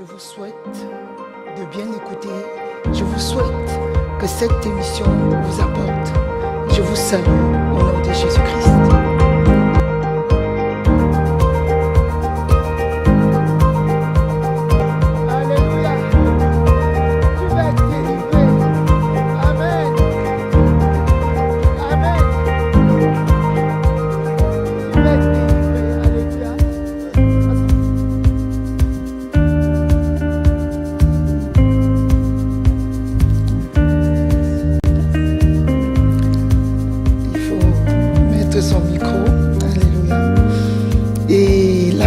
Je vous souhaite de bien écouter. Je vous souhaite que cette émission vous apporte. Je vous salue au nom de Jésus-Christ.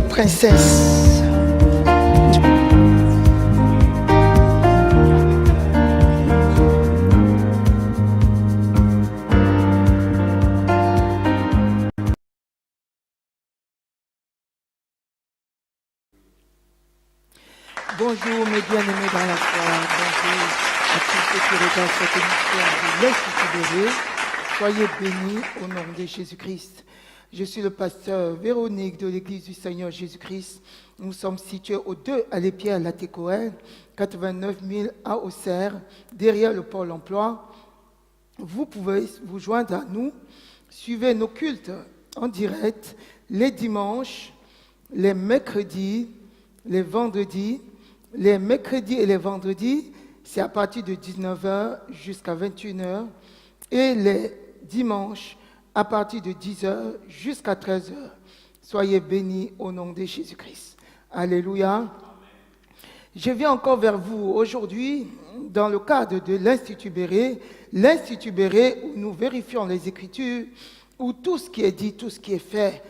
Princesse. Bonjour mes bien-aimés dans la foi, bonjour à tous ceux qui regardent cette émission de l'Institut Béret. Soyez bénis au nom de Jésus-Christ. Je suis le pasteur Véronique de l'Église du Seigneur Jésus-Christ. Nous sommes situés au 2 à l'Épierre, la Técoën, 89 000 à Auxerre, derrière le pôle emploi. Vous pouvez vous joindre à nous. Suivez nos cultes en direct les dimanches, les mercredis, les vendredis. Les mercredis et les vendredis, c'est à partir de 19h jusqu'à 21h. Et les dimanches, à partir de 10h jusqu'à 13h. Soyez bénis au nom de Jésus-Christ. Alléluia. Amen. Je viens encore vers vous aujourd'hui dans le cadre de l'Institut Béret. L'Institut Béret où nous vérifions les Écritures, où tout ce qui est dit, tout ce qui est fait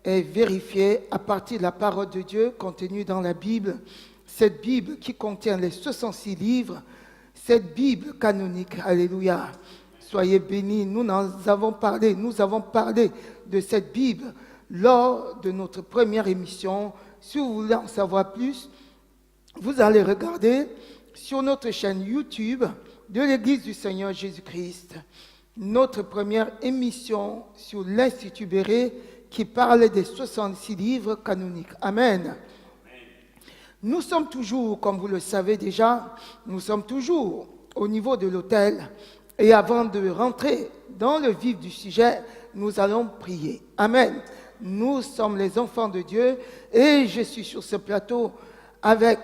est vérifié à partir de la parole de Dieu contenue dans la Bible. Cette Bible qui contient les 66 livres, cette Bible canonique. Alléluia. Soyez bénis, nous avons parlé de cette Bible lors de notre première émission. Si vous voulez en savoir plus, vous allez regarder sur notre chaîne YouTube de l'Église du Seigneur Jésus-Christ, notre première émission sur l'Institut Béret qui parlait des 66 livres canoniques. Amen. Nous sommes toujours, comme vous le savez déjà, nous sommes toujours au niveau de l'autel. Et avant de rentrer dans le vif du sujet, nous allons prier. Amen. Nous sommes les enfants de Dieu et je suis sur ce plateau avec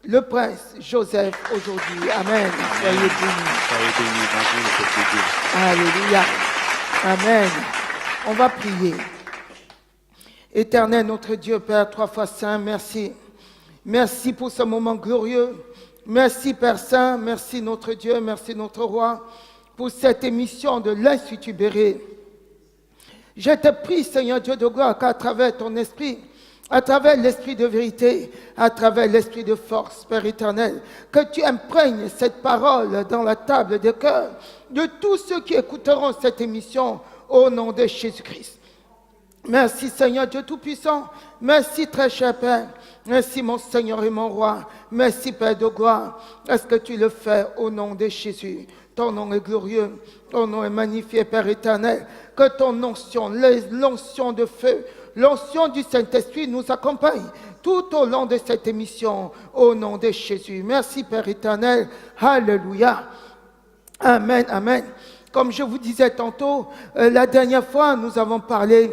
le prince Joseph aujourd'hui. Amen. Soyez bénis. Soyez bénis. Bonjour, le peuple de Dieu. Alléluia. Amen. On va prier. Éternel, notre Dieu, Père, trois fois saint, merci. Merci pour ce moment glorieux. Merci Père Saint, merci notre Dieu, merci notre Roi, pour cette émission de l'Institut Béret. Je te prie, Seigneur Dieu de gloire, qu'à travers ton esprit, à travers l'esprit de vérité, à travers l'esprit de force, Père éternel, que tu imprègnes cette parole dans la table des cœurs de tous ceux qui écouteront cette émission au nom de Jésus-Christ. Merci Seigneur Dieu Tout-Puissant, merci très cher Père, merci mon Seigneur et mon Roi, merci Père de gloire, est-ce que tu le fais au nom de Jésus? Ton nom est glorieux, ton nom est magnifié Père éternel, que ton onction, l'onction de feu, l'onction du Saint-Esprit nous accompagne tout au long de cette émission au nom de Jésus. Merci Père éternel, alléluia, amen, amen. Comme je vous disais tantôt, la dernière fois nous avons parlé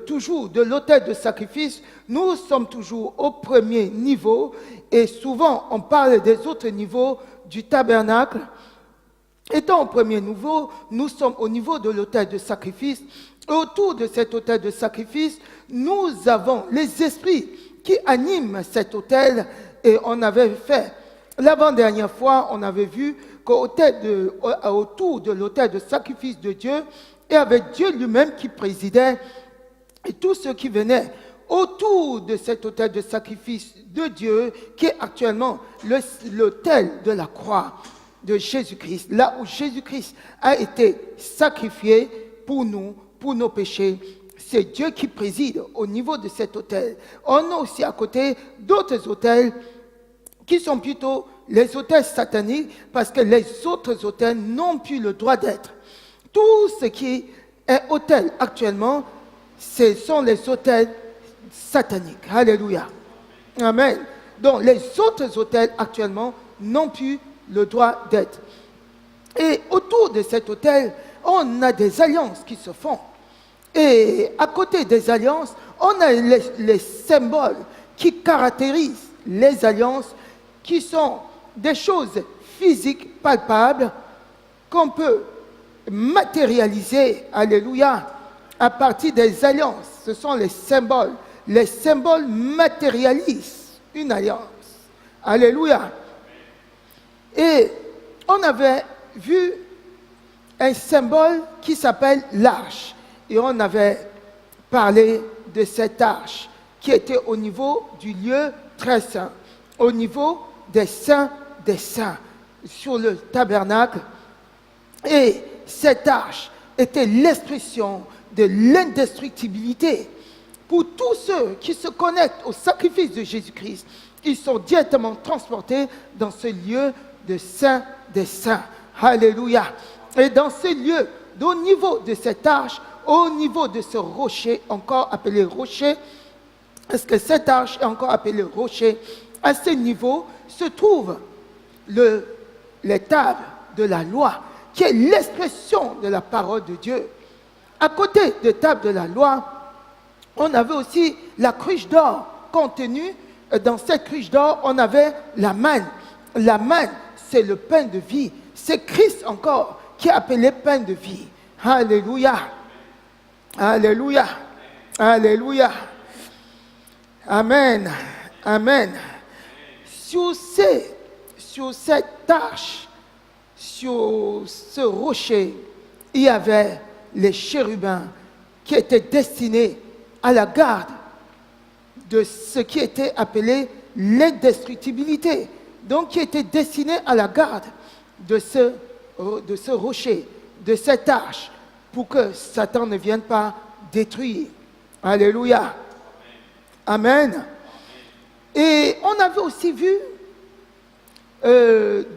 toujours de l'autel de sacrifice. Nous sommes toujours au premier niveau et souvent on parle des autres niveaux du tabernacle. Étant au premier niveau, nous sommes au niveau de l'autel de sacrifice. Autour de cet autel de sacrifice, nous avons les esprits qui animent cet autel et on avait fait, l'avant-dernière fois, on avait vu qu'autour de l'autel de sacrifice de Dieu, et avec Dieu lui-même qui présidait, et tous ceux qui venaient autour de cet autel de sacrifice de Dieu, qui est actuellement l'autel de la croix de Jésus-Christ, là où Jésus-Christ a été sacrifié pour nous, pour nos péchés. C'est Dieu qui préside au niveau de cet autel. On a aussi à côté d'autres autels qui sont plutôt les autels sataniques, parce que les autres autels n'ont plus le droit d'être. Tout ce qui est autel actuellement, ce sont les autels sataniques. Alléluia. Amen. dont les autres autels actuellement n'ont plus le droit d'être. Et autour de cet autel, on a des alliances qui se font. Et à côté des alliances, on a les symboles qui caractérisent les alliances, qui sont des choses physiques, palpables, qu'on peut matérialiser, alléluia, à partir des alliances. Ce sont les symboles. Les symboles matérialisent une alliance. Alléluia. Et on avait vu un symbole qui s'appelle l'arche. Et on avait parlé de cette arche qui était au niveau du lieu très saint, au niveau des saints, sur le tabernacle. Et cette arche était l'expression de l'indestructibilité. Pour tous ceux qui se connectent au sacrifice de Jésus-Christ, ils sont directement transportés dans ce lieu de saint des saints. Alléluia. Et dans ce lieu, au niveau de cette arche, au niveau de ce rocher, encore appelé rocher, est-ce que cette arche est encore appelée rocher? À ce niveau se trouvent les tables de la loi, qui est l'expression de la parole de Dieu. À côté des tables de la loi, on avait aussi la cruche d'or contenue. Dans cette cruche d'or, on avait la manne. La manne, c'est le pain de vie. C'est Christ encore qui est appelé pain de vie. Alléluia. Alléluia. Alléluia. Amen. Amen. Sur cette arche, sur ce rocher, il y avait les chérubins qui étaient destinés à la garde de ce qui était appelé l'indestructibilité. Donc, qui était destiné à la garde de ce rocher, de cette arche, pour que Satan ne vienne pas détruire. Alléluia. Amen. Et on avait aussi vu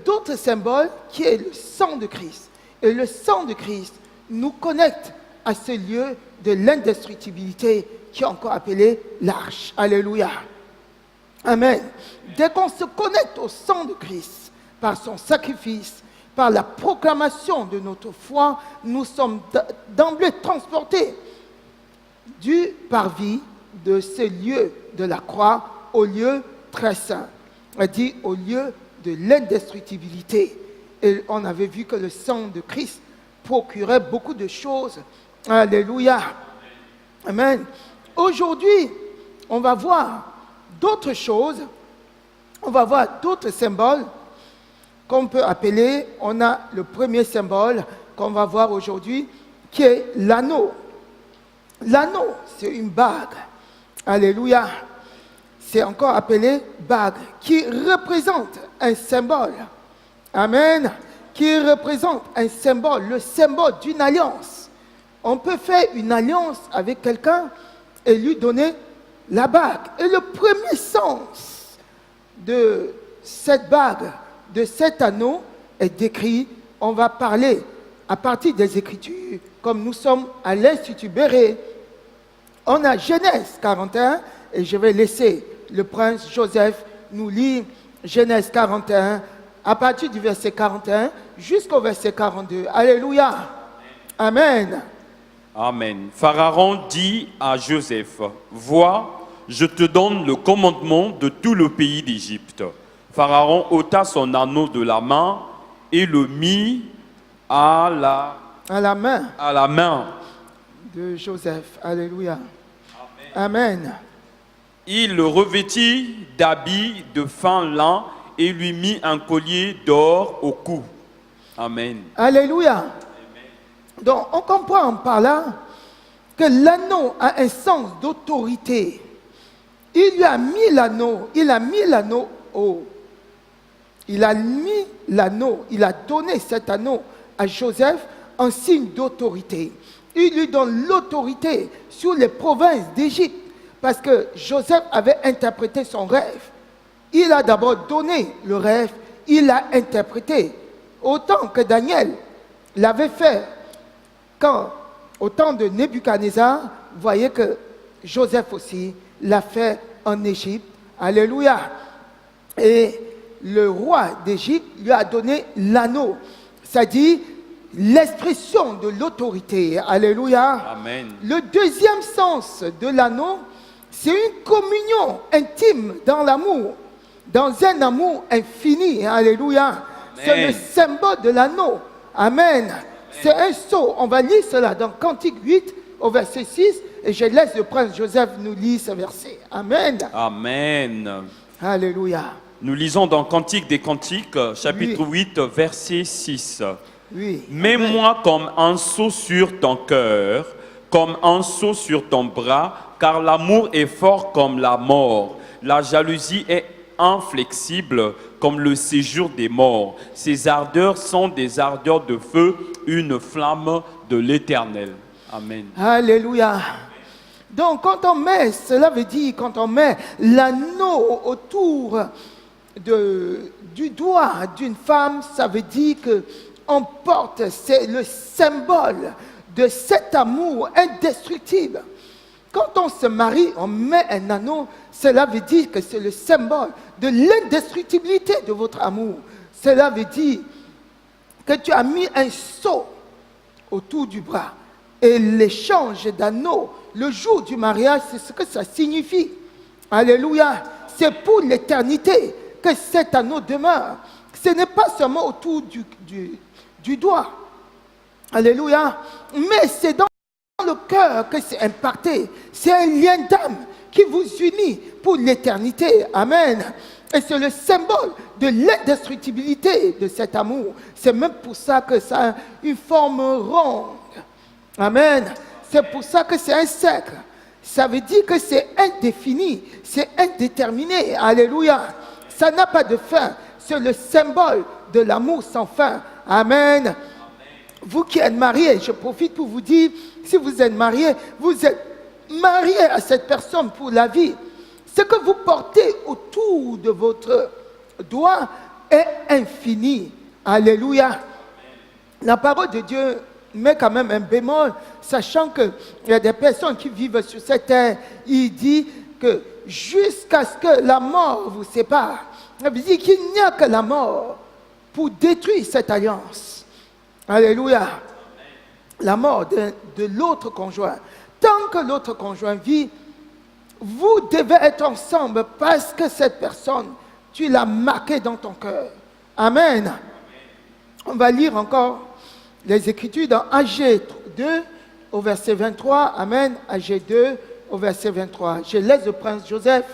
d'autres symboles qui est le sang de Christ. Et le sang de Christ nous connecte à ce lieu de l'indestructibilité qui est encore appelé l'arche. Alléluia. Amen. Dès qu'on se connecte au sang de Christ, par son sacrifice, par la proclamation de notre foi, nous sommes d'emblée transportés du parvis de ce lieu de la croix au lieu très saint, c'est-à-dire au lieu de l'indestructibilité. Et on avait vu que le sang de Christ procurait beaucoup de choses. Alléluia. Amen. Aujourd'hui, on va voir d'autres choses. On va voir d'autres symboles qu'on peut appeler. On a le premier symbole qu'on va voir aujourd'hui, qui est l'anneau. L'anneau, c'est une bague. Alléluia. C'est encore appelé bague, qui représente un symbole. Amen. Qui représente un symbole, le symbole d'une alliance. On peut faire une alliance avec quelqu'un et lui donner la bague. Et le premier sens de cette bague, de cet anneau, est décrit. On va parler à partir des Écritures, comme nous sommes à l'Institut Béret. On a Genèse 41, et je vais laisser le prince Joseph nous lire Genèse 41, à partir du verset 41 jusqu'au verset 42. Alléluia. Amen. Amen. Pharaon dit à Joseph, « Vois, je te donne le commandement de tout le pays d'Égypte. » Pharaon ôta son anneau de la main et le mit à la main de Joseph. Alléluia. Amen. Il le revêtit d'habits de fin lin et lui mit un collier d'or au cou. Amen. Alléluia. Donc, on comprend par là que l'anneau a un sens d'autorité. Il lui a mis l'anneau, il a mis l'anneau il a donné cet anneau à Joseph en signe d'autorité. Il lui donne l'autorité sur les provinces d'Égypte parce que Joseph avait interprété son rêve. Il a d'abord donné le rêve, il l'a interprété. Autant que Daniel l'avait fait quand, au temps de Nebuchadnezzar, vous voyez que Joseph aussi l'a fait en Égypte. Alléluia. Et le roi d'Égypte lui a donné l'anneau, c'est-à-dire l'expression de l'autorité. Alléluia. Amen. Le deuxième sens de l'anneau, c'est une communion intime dans l'amour, dans un amour infini. Alléluia. C'est le symbole de l'anneau. Amen. C'est un sceau. On va lire cela dans Cantique 8 au verset 6 et je laisse le prince Joseph nous lire ce verset. Amen. Amen. Alléluia. Nous lisons dans Cantique des Cantiques, chapitre 8, verset 6. Oui. Mets-moi comme un sceau sur ton cœur, comme un sceau sur ton bras, car l'amour est fort comme la mort. La jalousie est inflexible comme le séjour des morts. Ses ardeurs sont des ardeurs de feu, une flamme de l'Éternel. Amen. Alléluia. Donc quand on met, cela veut dire quand on met l'anneau autour du doigt d'une femme, ça veut dire que on porte, c'est le symbole de cet amour indestructible. Quand on se marie, on met un anneau, cela veut dire que c'est le symbole de l'indestructibilité de votre amour. Cela veut dire que tu as mis un sceau autour du bras. Et l'échange d'anneaux, le jour du mariage, c'est ce que ça signifie. Alléluia. C'est pour l'éternité que cet anneau demeure. Ce n'est pas seulement autour du doigt. Alléluia. Mais c'est dans le cœur que c'est impacté. C'est un lien d'âme qui vous unit pour l'éternité. Amen. Et c'est le symbole de l'indestructibilité de cet amour. C'est même pour ça que ça a une forme ronde. Amen. C'est pour ça que c'est un cercle. Ça veut dire que c'est indéfini, c'est indéterminé. Alléluia. Ça n'a pas de fin. C'est le symbole de l'amour sans fin. Amen. Vous qui êtes mariés, je profite pour vous dire, si vous êtes mariés à cette personne pour la vie. Ce que vous portez autour de votre doigt est infini. Alléluia. La parole de Dieu met quand même un bémol, sachant qu'il y a des personnes qui vivent sur cette terre. Il dit que jusqu'à ce que la mort vous sépare. Ça veut dire qu'il n'y a que la mort pour détruire cette alliance. Alléluia. La mort de l'autre conjoint. Tant que l'autre conjoint vit, vous devez être ensemble parce que cette personne, tu l'as marquée dans ton cœur. Amen. On va lire encore les Écritures dans Agé 2 au verset 23. Amen. Agé 2 au verset 23. Je laisse le prince Joseph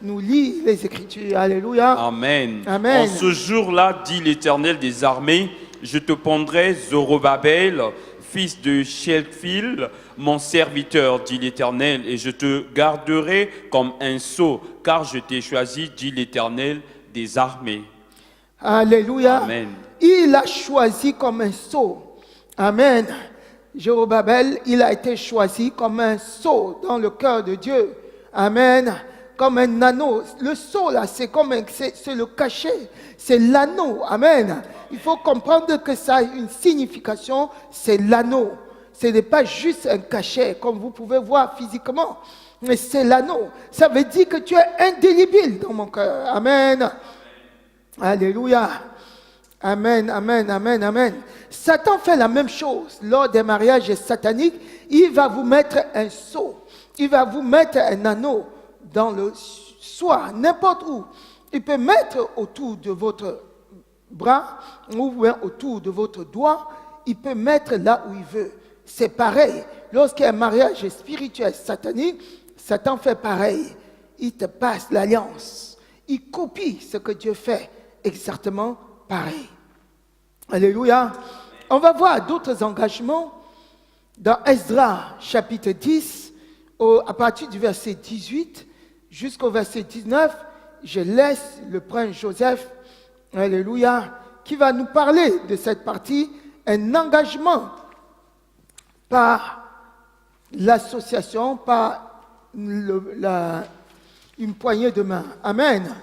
nous lire les Écritures. Alléluia. Amen. Amen. En ce jour-là, dit l'Éternel des armées, je te prendrai Zorobabel, fils de Shelfil, mon serviteur, dit l'Éternel, et je te garderai comme un sceau, car je t'ai choisi, dit l'Éternel des armées. Alléluia. Amen. Il a choisi comme un sceau. Amen. Jérobabel, il a été choisi comme un sceau dans le cœur de Dieu. Amen. Comme un anneau. Le sceau là, c'est le cachet. C'est l'anneau. Amen. Il faut comprendre que ça a une signification. C'est l'anneau. Ce n'est pas juste un cachet comme vous pouvez voir physiquement. Mais c'est l'anneau. Ça veut dire que tu es indélébile dans mon cœur. Amen. Alléluia. Amen, amen, amen, amen. Satan fait la même chose lors des mariages sataniques. Il va vous mettre un sceau. Il va vous mettre un anneau dans le soie, n'importe où. Il peut mettre autour de votre bras ou autour de votre doigt. Il peut mettre là où il veut. C'est pareil. Lorsqu'il y a un mariage spirituel satanique, Satan fait pareil. Il te passe l'alliance. Il copie ce que Dieu fait exactement pareil. Alléluia. On va voir d'autres engagements dans Esdras chapitre 10, à partir du verset 18 jusqu'au verset 19. Je laisse le prince Joseph, alléluia, qui va nous parler de cette partie, un engagement par l'association, par une poignée de main. Amen.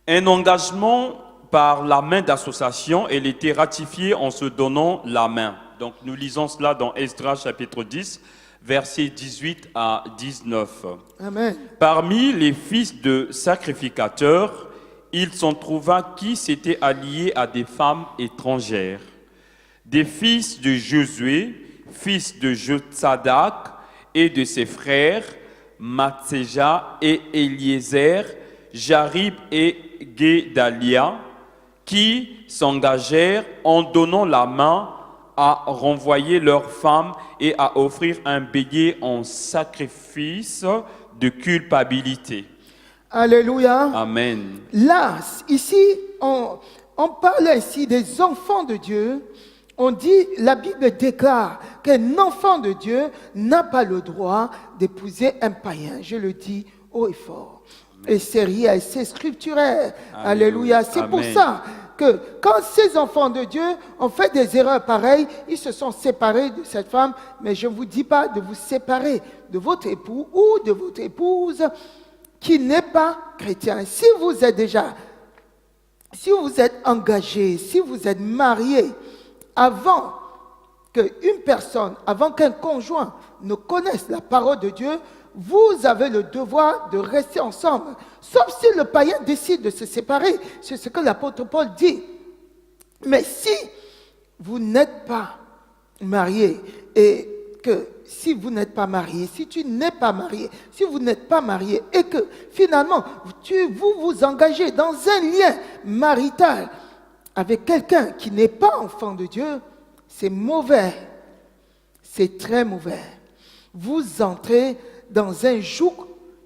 Un engagement par la main d'association, elle était ratifiée en se donnant la main. Donc nous lisons cela dans Esdras chapitre 10, versets 18 à 19. Amen. Parmi les fils de sacrificateurs, il s'en trouva qui s'étaient alliés à des femmes étrangères. Des fils de Josué, fils de Jotsadak, et de ses frères, Matséja et Eliezer, Jarib et Guédalia, qui s'engagèrent en donnant la main à renvoyer leurs femmes et à offrir un bélier en sacrifice de culpabilité. Alléluia. Amen. Là, ici, on parle ici des enfants de Dieu. On dit, la Bible déclare qu'un enfant de Dieu n'a pas le droit d'épouser un païen. Je le dis haut et fort. Et c'est réel, c'est scripturaire. Alléluia. C'est pour ça que quand ces enfants de Dieu ont fait des erreurs pareilles, ils se sont séparés de cette femme. Mais je ne vous dis pas de vous séparer de votre époux ou de votre épouse qui n'est pas chrétien. Si vous êtes engagé, si vous êtes marié, avant qu'un conjoint ne connaisse la parole de Dieu, vous avez le devoir de rester ensemble. Sauf si le païen décide de se séparer. C'est ce que l'apôtre Paul dit. Mais si vous n'êtes pas marié et que si vous n'êtes pas marié, si tu n'es pas marié, si vous n'êtes pas marié et que finalement vous vous engagez dans un lien marital avec quelqu'un qui n'est pas enfant de Dieu, c'est mauvais. C'est très mauvais. Vous entrez dans un joug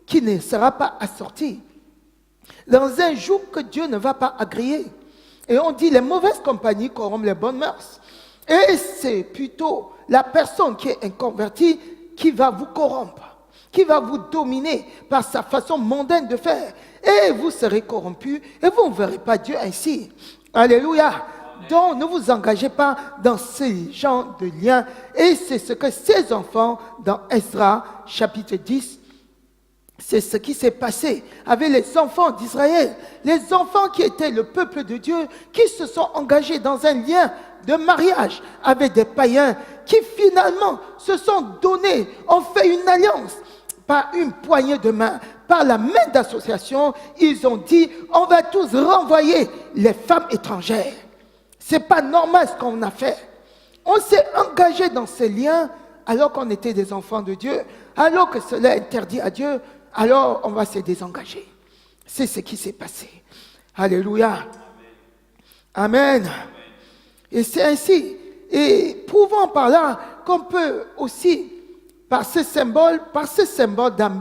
qui ne sera pas assorti. Dans un joug que Dieu ne va pas agréer. Et on dit les mauvaises compagnies corrompent les bonnes mœurs. Et c'est plutôt la personne qui est inconvertie qui va vous corrompre, qui va vous dominer par sa façon mondaine de faire. Et vous serez corrompu et vous ne verrez pas Dieu ainsi. Alléluia. Donc, ne vous engagez pas dans ces genres de liens. Et c'est ce que ces enfants, dans Esdras, chapitre 10, c'est ce qui s'est passé avec les enfants d'Israël. Les enfants qui étaient le peuple de Dieu, qui se sont engagés dans un lien de mariage avec des païens, qui finalement se sont donnés, ont fait une alliance par une poignée de main, par la main d'association. Ils ont dit, on va tous renvoyer les femmes étrangères. Ce n'est pas normal ce qu'on a fait. On s'est engagé dans ces liens alors qu'on était des enfants de Dieu, alors que cela est interdit à Dieu, alors on va se désengager. C'est ce qui s'est passé. Alléluia. Amen. Et c'est ainsi. Et prouvons par là qu'on peut aussi, par ce symbole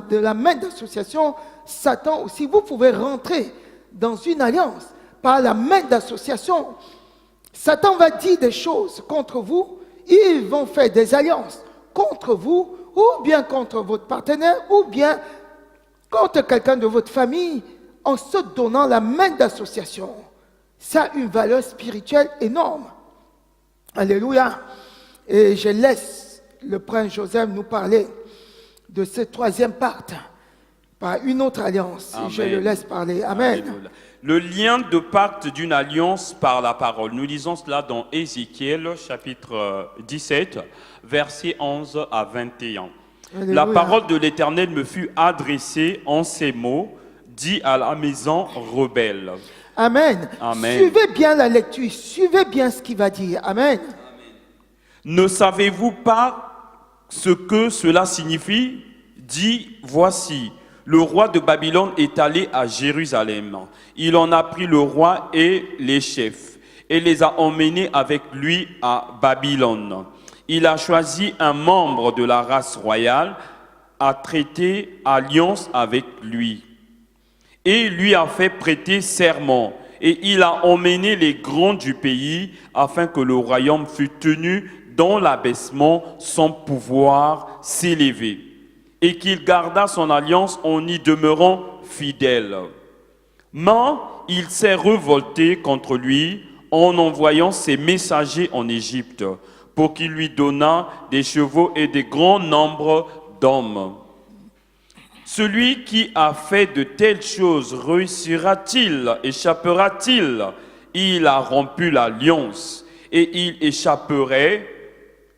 de la main d'association, Satan aussi, vous pouvez rentrer dans une alliance par la main d'association. Satan va dire des choses contre vous, ils vont faire des alliances contre vous, ou bien contre votre partenaire, ou bien contre quelqu'un de votre famille, en se donnant la main d'association. Ça a une valeur spirituelle énorme. Alléluia. Et je laisse le prince Joseph nous parler de ce troisième pacte par une autre alliance. Amen. Je le laisse parler. Amen. Alléluia. Le lien de pacte d'une alliance par la parole. Nous lisons cela dans Ézéchiel, chapitre 17, versets 11 à 21. Alléluia. La parole de l'Éternel me fut adressée en ces mots, dit à la maison rebelle. Amen. Amen. Suivez bien la lecture, suivez bien ce qu'il va dire. Amen. Ne savez-vous pas ce que cela signifie? Dit, voici, le roi de Babylone est allé à Jérusalem. Il en a pris le roi et les chefs et les a emmenés avec lui à Babylone. Il a choisi un membre de la race royale à traiter alliance avec lui et lui a fait prêter serment. Et il a emmené les grands du pays afin que le royaume fût tenu dans l'abaissement sans pouvoir s'élever, et qu'il garda son alliance en y demeurant fidèle. Mais il s'est révolté contre lui en envoyant ses messagers en Égypte pour qu'il lui donnât des chevaux et des grands nombres d'hommes. Celui qui a fait de telles choses réussira-t-il, échappera-t-il? Il a rompu l'alliance et il échapperait.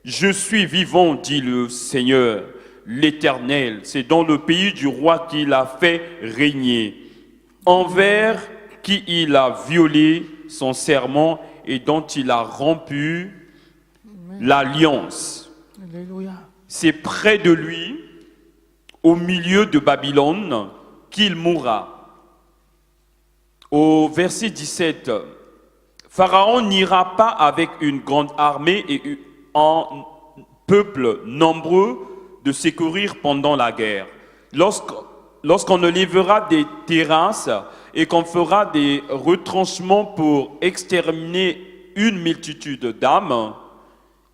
Je suis vivant, dit le Seigneur, l'Éternel. C'est dans le pays du roi qu'il a fait régner. Envers qui il a violé son serment et dont il a rompu l'alliance. Alléluia. C'est près de lui, au milieu de Babylone, qu'il mourra. Au verset 17, Pharaon n'ira pas avec une grande armée et un peuple nombreux de secourir pendant la guerre. Lorsqu'on élèvera des terrasses et qu'on fera des retranchements pour exterminer une multitude d'âmes,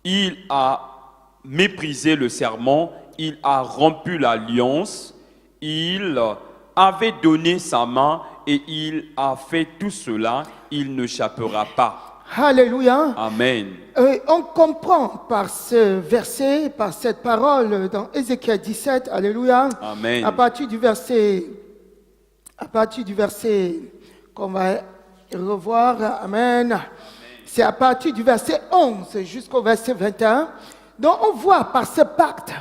il a méprisé le serment, il a rompu l'alliance, il avait donné sa main et il a fait tout cela, il n'échappera pas. Alléluia. Amen. On comprend par ce verset, par cette parole dans Ézéchiel 17, alléluia, Amen. à partir du verset qu'on va revoir, amen. C'est à partir du verset 11 jusqu'au verset 21. Donc on voit par ce pacte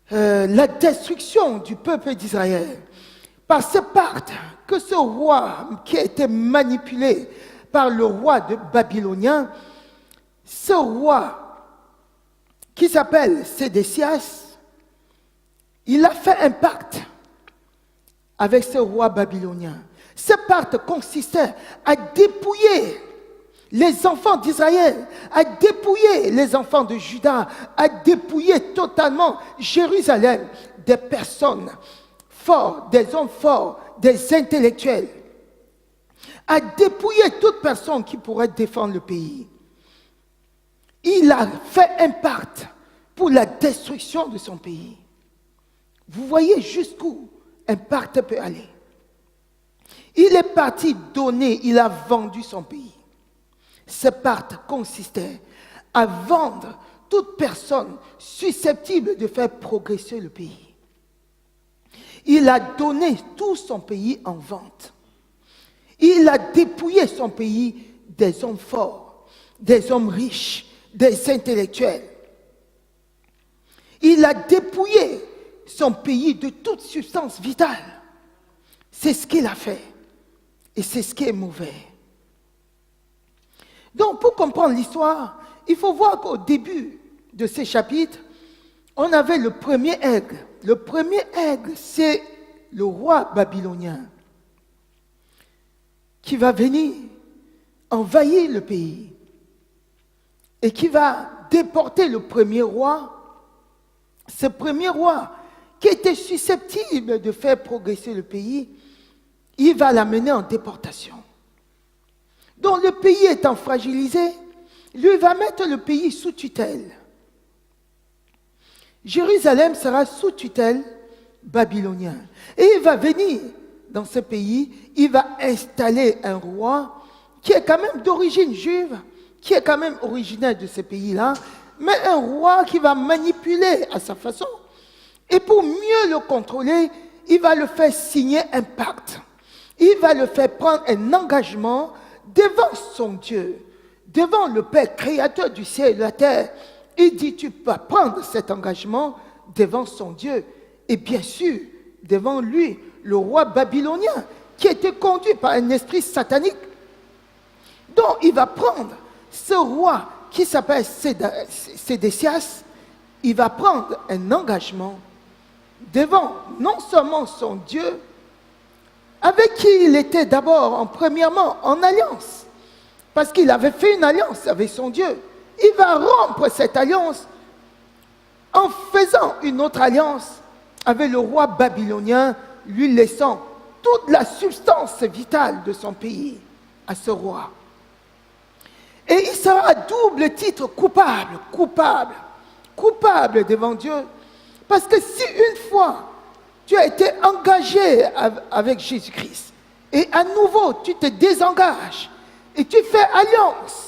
la destruction du peuple d'Israël. Par ce pacte que ce roi qui a été manipulé par le roi de Babylonien, ce roi qui s'appelle Sédécias, il a fait un pacte avec ce roi babylonien. Ce pacte consistait à dépouiller les enfants d'Israël, à dépouiller les enfants de Juda, à dépouiller totalement Jérusalem des personnes fortes, des hommes forts, des intellectuels, à dépouiller toute personne qui pourrait défendre le pays. Il a fait un pacte pour la destruction de son pays. Vous voyez jusqu'où un pacte peut aller. Il est parti donner, il a vendu son pays. Ce pacte consistait à vendre toute personne susceptible de faire progresser le pays. Il a donné tout son pays en vente. Il a dépouillé son pays des hommes forts, des hommes riches, des intellectuels. Il a dépouillé son pays de toute substance vitale. C'est ce qu'il a fait. Et c'est ce qui est mauvais. Donc, pour comprendre l'histoire, il faut voir qu'au début de ces chapitres, on avait le premier aigle. Le premier aigle, c'est le roi babylonien qui va venir envahir le pays et qui va déporter le premier roi. Ce premier roi qui était susceptible de faire progresser le pays, il va l'amener en déportation. Donc le pays étant fragilisé, lui va mettre le pays sous tutelle. Jérusalem sera sous tutelle babylonienne. Et il va venir dans ce pays, il va installer un roi qui est quand même d'origine juive, qui est quand même originaire de ce pays-là, mais un roi qui va manipuler à sa façon. Et pour mieux le contrôler, il va le faire signer un pacte. Il va le faire prendre un engagement devant son Dieu, devant le Père créateur du ciel et de la terre. Il dit, tu vas prendre cet engagement devant son Dieu. Et bien sûr, devant lui, le roi babylonien, qui était conduit par un esprit satanique. Donc, il va prendre ce roi qui s'appelle Sédécias, il va prendre un engagement devant non seulement son Dieu, avec qui il était d'abord, premièrement, en alliance, parce qu'il avait fait une alliance avec son Dieu. Il va rompre cette alliance en faisant une autre alliance avec le roi babylonien, lui laissant toute la substance vitale de son pays à ce roi. Et il sera à double titre coupable devant Dieu. Parce que si une fois tu as été engagé avec Jésus-Christ, et à nouveau tu te désengages, et tu fais alliance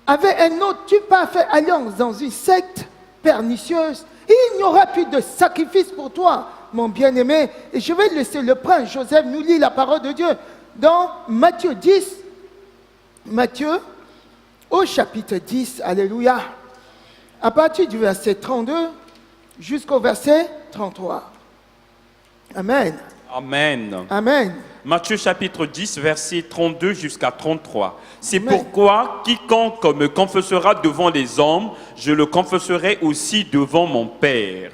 avec un autre, tu pas fait alliance dans une secte pernicieuse, il n'y aura plus de sacrifice pour toi, mon bien-aimé. Et je vais laisser le prince Joseph nous lire la parole de Dieu dans Matthieu 10, Matthieu au chapitre 10, alléluia, à partir du verset 32 jusqu'au verset 33. Amen. Amen. Amen. Matthieu chapitre 10, verset 32 jusqu'à 33. C'est Amen. pourquoi quiconque me confessera devant les hommes, je le confesserai aussi devant mon Père,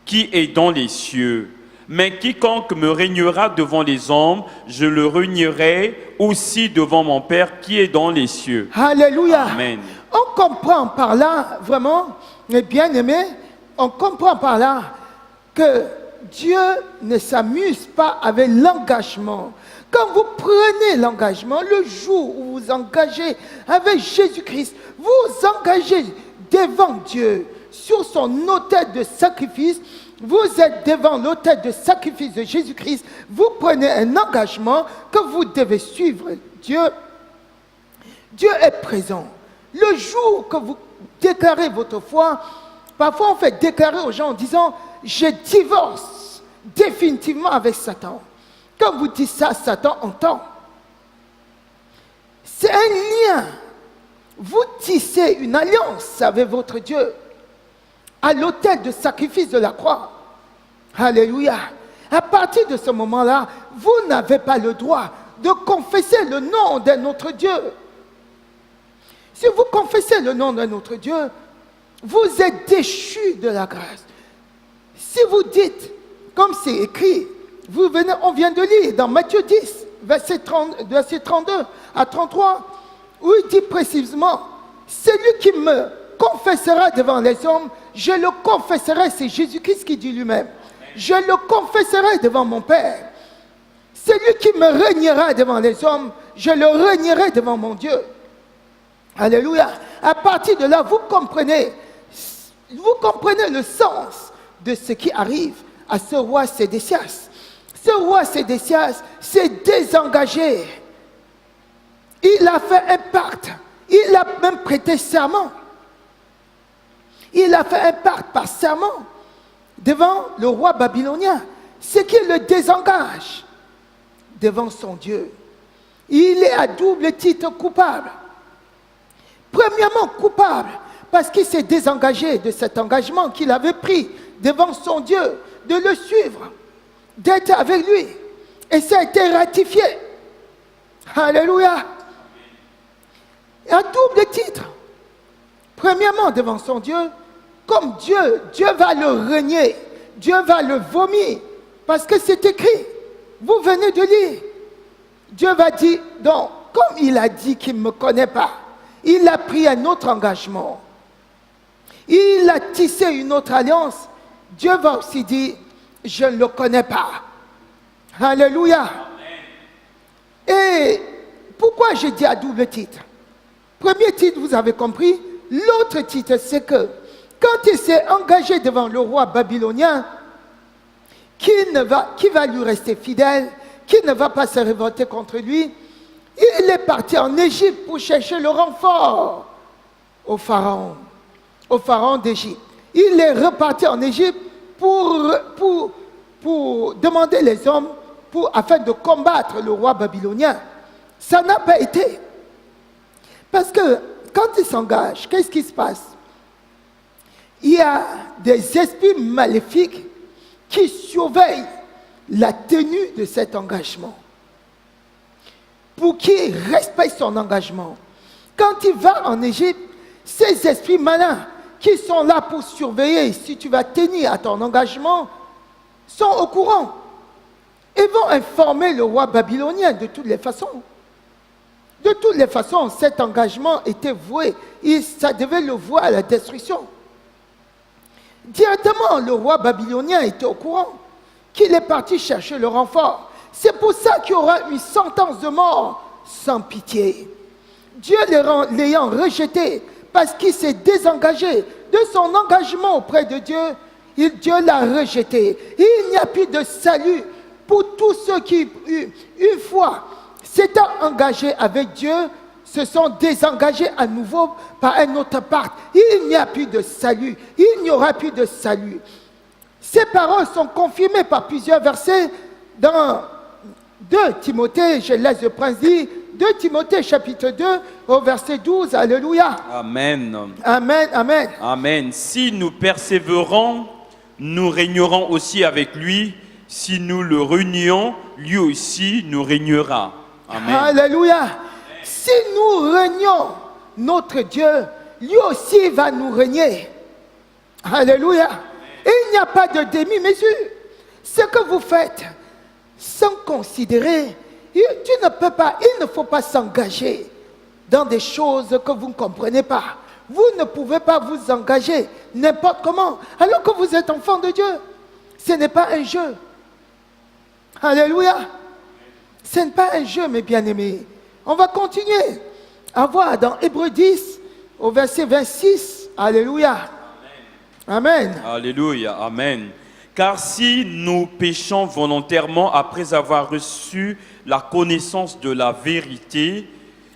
qui est dans les cieux. Mais quiconque me régnera devant les hommes, je le régnerai aussi devant mon Père, qui est dans les cieux. Alléluia. Amen. On comprend par là, vraiment, mes bien-aimés, on comprend par là que Dieu ne s'amuse pas avec l'engagement. Quand vous prenez l'engagement, le jour où vous engagez avec Jésus-Christ, vous engagez devant Dieu sur son autel de sacrifice. Vous êtes devant l'autel de sacrifice de Jésus-Christ. Vous prenez un engagement que vous devez suivre. Dieu est présent. Le jour que vous déclarez votre foi, parfois on fait déclarer aux gens en disant « Je divorce définitivement avec Satan ». Quand vous dites ça, Satan entend. C'est un lien. Vous tissez une alliance avec votre Dieu à l'autel de sacrifice de la croix. Alléluia. À partir de ce moment-là, vous n'avez pas le droit de confesser le nom d'un autre Dieu. Si vous confessez le nom d'un autre Dieu, vous êtes déchus de la grâce. Si vous dites, comme c'est écrit, on vient de lire dans Matthieu 10, verset 32 à 33, où il dit précisément, celui qui me confessera devant les hommes, je le confesserai, c'est Jésus-Christ qui dit lui-même, je le confesserai devant mon Père. Celui qui me régnera devant les hommes, je le régnerai devant mon Dieu. Alléluia. À partir de là, vous comprenez le sens de ce qui arrive à ce roi Sédécias. Ce roi Sédécias s'est désengagé. Il a fait un pacte. Il a même prêté serment. Il a fait un pacte par serment devant le roi babylonien. Ce qui le désengage devant son Dieu. Il est à double titre coupable. Premièrement, coupable parce qu'il s'est désengagé de cet engagement qu'il avait pris devant son Dieu, de le suivre, d'être avec lui. Et ça a été ratifié. Alléluia. À double titre. Premièrement, devant son Dieu, comme Dieu va le régner, Dieu va le vomir, parce que c'est écrit, vous venez de lire. Dieu va dire, donc, comme il a dit qu'il ne me connaît pas, il a pris un autre engagement. Il a tissé une autre alliance. Dieu va aussi dire, je ne le connais pas. Alléluia. Et pourquoi j'ai dit à double titre? Premier titre, vous avez compris. L'autre titre, c'est que quand il s'est engagé devant le roi babylonien, qui va lui rester fidèle, qui ne va pas se révolter contre lui, il est parti en Égypte pour chercher le renfort au pharaon d'Égypte. Il est reparti en Égypte pour demander les hommes afin de combattre le roi babylonien. Ça n'a pas été. Parce que quand il s'engage, qu'est-ce qui se passe? Il y a des esprits maléfiques qui surveillent la tenue de cet engagement, pour qu'il respecte son engagement. Quand il va en Égypte, ces esprits malins qui sont là pour surveiller si tu vas tenir à ton engagement sont au courant et vont informer le roi babylonien de toutes les façons. De toutes les façons, cet engagement était voué. Ça devait le vouer à la destruction. Directement, le roi babylonien était au courant qu'il est parti chercher le renfort. C'est pour ça qu'il y aura une sentence de mort sans pitié. Dieu l'ayant rejeté parce qu'il s'est désengagé de son engagement auprès de Dieu, Dieu l'a rejeté. Il n'y a plus de salut pour tous ceux qui, une fois s'étant engagés avec Dieu, se sont désengagés à nouveau par un autre pacte. Il n'y a plus de salut. Il n'y aura plus de salut. Ces paroles sont confirmées par plusieurs versets dans 2 Timothée, je laisse le prince dire, 2 Timothée chapitre 2 au verset 12, alléluia. Amen. Amen, amen. Amen. Si nous persévérons, nous régnerons aussi avec lui. si nous le régnons, lui aussi nous régnera. Amen. Alléluia. Si nous régnons notre Dieu, lui aussi va nous régner. Alléluia. Et il n'y a pas de demi-mesure. Ce que vous faites, sans considérer, il ne faut pas s'engager dans des choses que vous ne comprenez pas. Vous ne pouvez pas vous engager n'importe comment, alors que vous êtes enfant de Dieu. Ce n'est pas un jeu. Alléluia. Ce n'est pas un jeu, mes bien-aimés. On va continuer à voir dans Hébreux 10, au verset 26. Alléluia. Amen. Alléluia. Amen. Car si nous péchons volontairement après avoir reçu la connaissance de la vérité,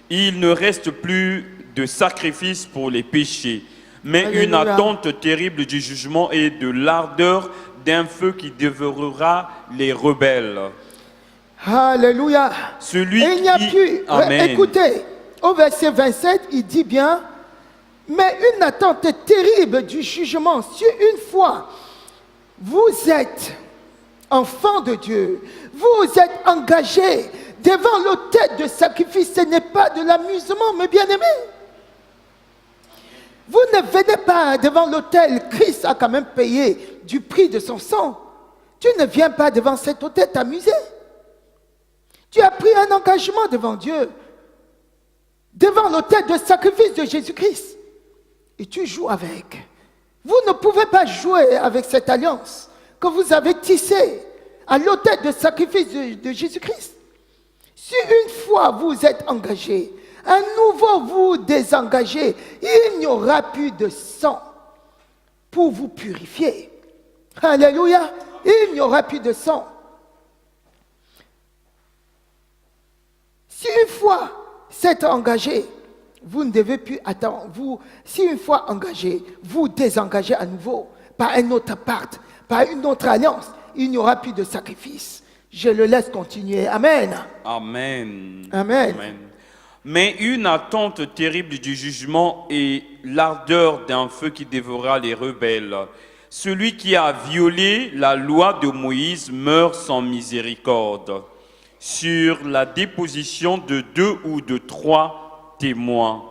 il ne reste plus de sacrifice pour les péchés, mais Alléluia. une attente terrible du jugement et de l'ardeur d'un feu qui dévorera les rebelles. Alléluia. Celui Et il n'y a qui... plus. Amen. Écoutez, au verset 27, il dit bien, mais une attente terrible du jugement. Si une fois vous êtes enfant de Dieu, vous êtes engagé devant l'autel de sacrifice, ce n'est pas de l'amusement, mes bien-aimés. Vous ne venez pas devant l'autel, Christ a quand même payé du prix de son sang. Tu ne viens pas devant cet autel t'amuser. Tu as pris un engagement devant Dieu, devant l'autel de sacrifice de Jésus-Christ. Et tu joues avec. Vous ne pouvez pas jouer avec cette alliance que vous avez tissée à l'autel de sacrifice de Jésus-Christ. Si une fois vous êtes engagé, à nouveau vous désengagez, il n'y aura plus de sang pour vous purifier. Alléluia. Il n'y aura plus de sang. Si une fois c'est engagé, vous ne devez plus attendre. Si une fois engagé, vous désengagez à nouveau par un autre pacte, par une autre alliance, il n'y aura plus de sacrifice. Je le laisse continuer. Amen. Amen. Amen. Amen. Mais une attente terrible du jugement et l'ardeur d'un feu qui dévorera les rebelles. Celui qui a violé la loi de Moïse meurt sans miséricorde. Sur la déposition de 2 ou de 3 témoins.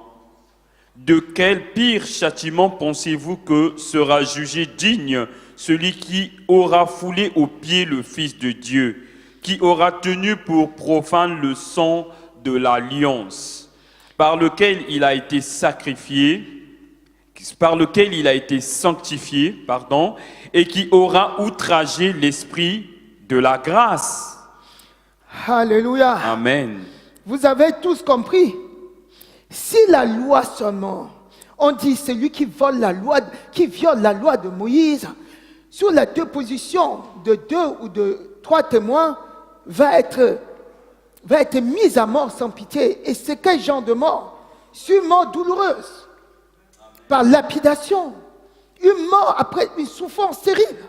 De quel pire châtiment pensez-vous que sera jugé digne celui qui aura foulé aux pieds le Fils de Dieu, qui aura tenu pour profane le sang de l'alliance, par lequel il a été sacrifié, par lequel il a été sanctifié, et qui aura outragé l'esprit de la grâce. Alléluia. Amen. Vous avez tous compris. Si la loi seulement, on dit celui qui viole la loi de Moïse, sur la déposition de 2 ou de 3 témoins, va être mis à mort sans pitié. Et c'est quel genre de mort? C'est une mort douloureuse, par lapidation, une mort après une souffrance terrible.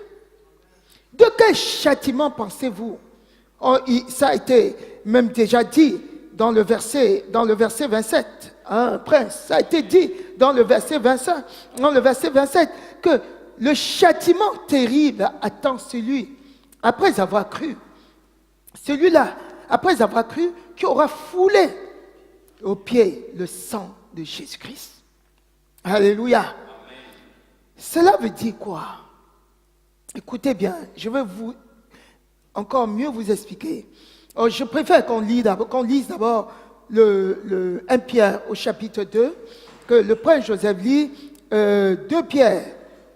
De quel châtiment pensez-vous? Ça a été même déjà dit dans le verset 27. Hein, prince, ça a été dit dans le verset 27 que le châtiment terrible attend celui, après avoir cru, celui-là, après avoir cru, qui aura foulé aux pieds le sang de Jésus-Christ. Alléluia. Amen. Cela veut dire quoi? Écoutez bien, je vais encore mieux vous expliquer. Je préfère qu'on lise d'abord le 1 Pierre au chapitre 2, que le prince Joseph lit 2 Pierre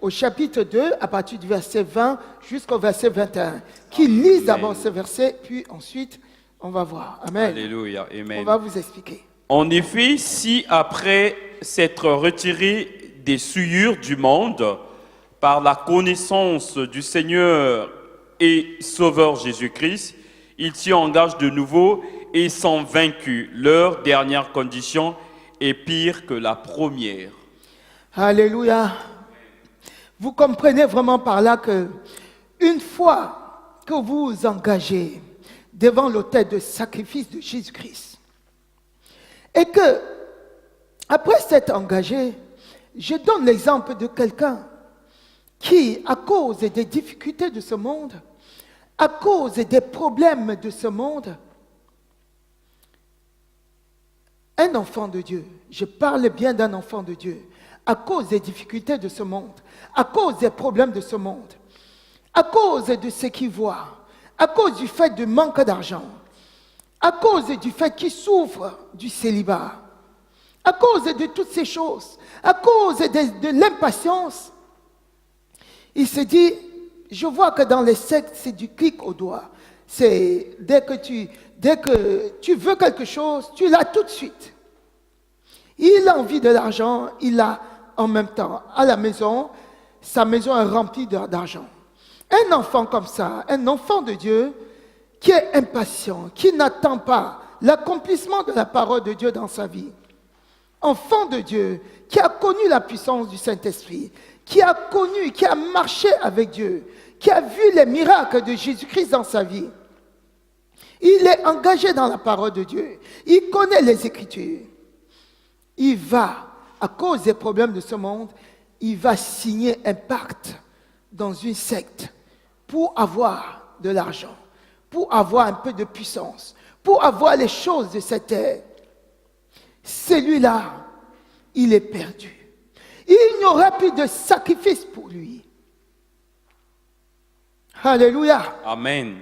au chapitre 2, à partir du verset 20 jusqu'au verset 21. Qu'il lise d'abord ce verset, puis ensuite, on va voir. Amen. Alléluia. Amen. On va vous expliquer. En effet, si après s'être retiré des souillures du monde, par la connaissance du Seigneur et Sauveur Jésus-Christ, ils s'y engagent de nouveau et sont vaincus. Leur dernière condition est pire que la première. Alléluia. Vous comprenez vraiment par là que une fois que vous vous engagez devant l'autel de sacrifice de Jésus-Christ, et que après s'être engagé, je donne l'exemple de quelqu'un qui, à cause des difficultés de ce monde, à cause des problèmes de ce monde, un enfant de Dieu, je parle bien d'un enfant de Dieu, à cause des difficultés de ce monde, à cause des problèmes de ce monde, à cause de ce qu'il voit, à cause du fait du manque d'argent, à cause du fait qu'il souffre du célibat, à cause de toutes ces choses, à cause de l'impatience, il se dit, je vois que dans les sectes, c'est du clic au doigt. C'est dès que tu veux quelque chose, tu l'as tout de suite. Il a envie de l'argent, il a en même temps à la maison, sa maison est remplie d'argent. Un enfant comme ça, un enfant de Dieu, qui est impatient, qui n'attend pas l'accomplissement de la parole de Dieu dans sa vie. Enfant de Dieu, qui a connu la puissance du Saint-Esprit, qui a connu, qui a marché avec Dieu, qui a vu les miracles de Jésus-Christ dans sa vie. Il est engagé dans la parole de Dieu. Il connaît les Écritures. Il va, à cause des problèmes de ce monde, il va signer un pacte dans une secte pour avoir de l'argent, pour avoir un peu de puissance, pour avoir les choses de cette terre. Celui-là, il est perdu. Il n'y aura plus de sacrifice pour lui. Alléluia. Amen.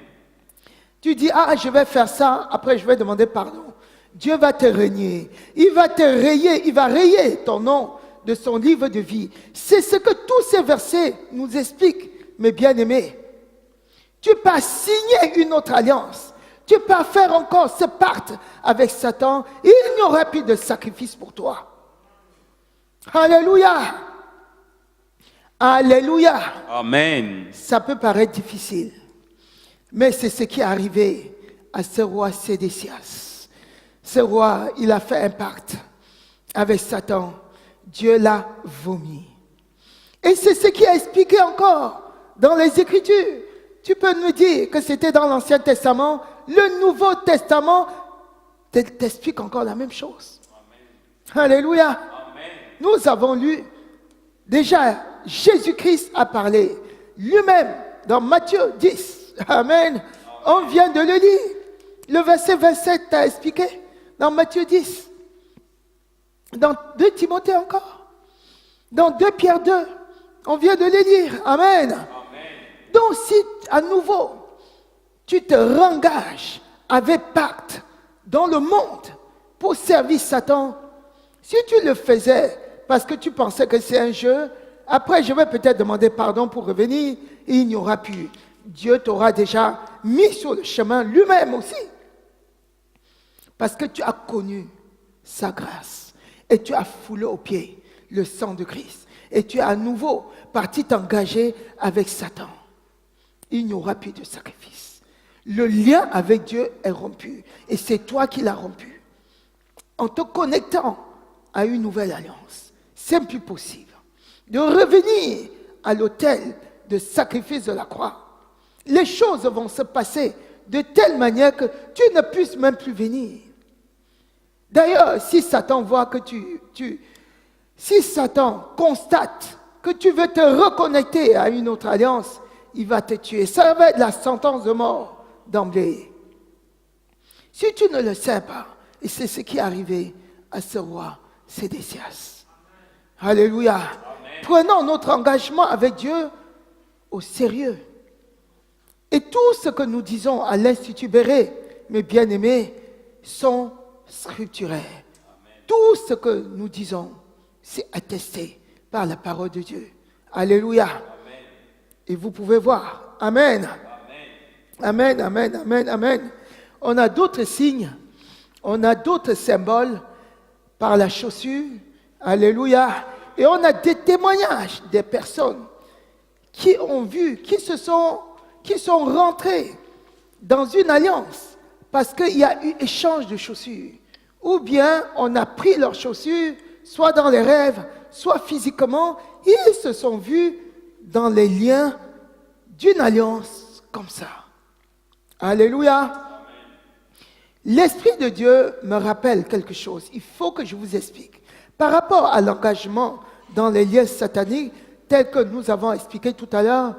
Tu dis, ah, je vais faire ça, après je vais demander pardon. Dieu va te régner. Il va te rayer, il va rayer ton nom de son livre de vie. C'est ce que tous ces versets nous expliquent, mes bien-aimés. Tu peux signer une autre alliance. Tu peux faire encore ce pacte avec Satan. Il n'y aura plus de sacrifice pour toi. Alléluia. Alléluia. Amen. Ça peut paraître difficile, mais c'est ce qui est arrivé à ce roi Sédécias. Ce roi, il a fait un pacte avec Satan. Dieu l'a vomi. Et c'est ce qui est expliqué encore dans les Écritures. Tu peux nous dire que c'était dans l'Ancien Testament. Le Nouveau Testament t'explique encore la même chose. Amen. Alléluia. Amen. Nous avons lu, déjà, Jésus-Christ a parlé lui-même dans Matthieu 10. Amen. On vient de le lire. Le verset 27 t'a expliqué dans Matthieu 10. Dans 2 Timothée encore. Dans 2 Pierre 2. On vient de le lire. Amen. Amen. Donc si à nouveau, tu te rengages avec pacte dans le monde pour servir Satan, si tu le faisais parce que tu pensais que c'est un jeu, après je vais peut-être demander pardon pour revenir, et il n'y aura plus. Dieu t'aura déjà mis sur le chemin lui-même aussi. Parce que tu as connu sa grâce et tu as foulé aux pieds le sang de Christ. Et tu es à nouveau parti t'engager avec Satan. Il n'y aura plus de sacrifice. Le lien avec Dieu est rompu. Et c'est toi qui l'as rompu. En te connectant à une nouvelle alliance, c'est plus possible de revenir à l'autel de sacrifice de la croix. Les choses vont se passer de telle manière que tu ne puisses même plus venir. D'ailleurs, si Satan voit que si Satan constate que tu veux te reconnecter à une autre alliance, il va te tuer. Ça va être la sentence de mort d'emblée. Si tu ne le sais pas, et c'est ce qui est arrivé à ce roi Sédécias. Alléluia. Amen. Prenons notre engagement avec Dieu au sérieux. Et tout ce que nous disons à l'Institut Béret, mes bien-aimés, sont scripturaires. Amen. Tout ce que nous disons, c'est attesté par la parole de Dieu. Alléluia. Amen. Et vous pouvez voir. Amen. Amen, amen, amen, amen. On a d'autres signes, on a d'autres symboles par la chaussure. Alléluia. Et on a des témoignages des personnes qui ont vu, qui sont rentrés dans une alliance parce qu'il y a eu échange de chaussures. Ou bien on a pris leurs chaussures, soit dans les rêves, soit physiquement. Ils se sont vus dans les liens d'une alliance comme ça. Alléluia. L'Esprit de Dieu me rappelle quelque chose. Il faut que je vous explique. Par rapport à l'engagement dans les liens sataniques, tel que nous avons expliqué tout à l'heure,